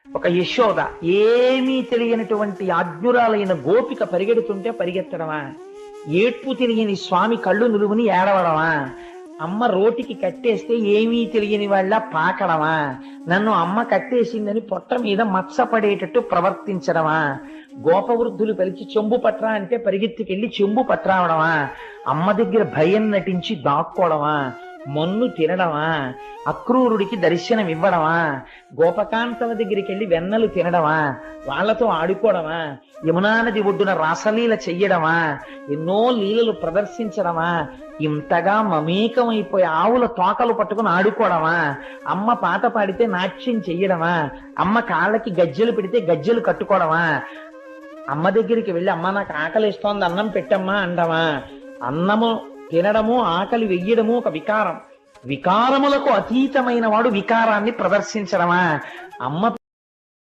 ఒక యశోద ఏమీ తెలియనటువంటి ఆజ్ఞురాలైన గోపిక పరిగెడుతుంటే పరిగెత్తడమా, ఏడ్పు తెలియని స్వామి కళ్ళు నిలువుని ఏడవడమా, అమ్మ రోటికి కట్టేస్తే ఏమీ తెలియని వాళ్ళ పాకడమా, నన్ను అమ్మ కట్టేసిందని పొట్ట మీద మచ్చపడేటట్టు ప్రవర్తించడమా, గోపవృద్ధులు పిలిచి చెంబు పట్రా అంటే పరిగెత్తుకెళ్లి చెంబు పట్రావడమా, అమ్మ దగ్గర భయం నటించి దాక్కోవడమా, మన్ను తినడమా, అక్రూరుడికి దర్శనం ఇవ్వడమా, గోపకాంతల దగ్గరికి వెళ్ళి వెన్నలు తినడమా, వాళ్లతో ఆడుకోవడమా, యమునా నది ఒడ్డున రాసలీల చెయ్యడమా, ఎన్నో లీలలు ప్రదర్శించడమా, ఇంతగా మమేకమైపోయి ఆవుల తోకలు పట్టుకుని ఆడుకోవడమా, అమ్మ పాట పాడితే నాట్యం చెయ్యడమా, అమ్మ కాళ్ళకి గజ్జెలు పెడితే గజ్జెలు కట్టుకోవడమా, అమ్మ దగ్గరికి వెళ్ళి అమ్మ నాకు ఆకలిస్తోంది అన్నం పెట్టమ్మా అండమా, అన్నము తినడము ఆకలి వెయ్యడము ఒక వికారం, వికారములకు అతీతమైన వాడు వికారాన్ని ప్రదర్శించడమా, అమ్మ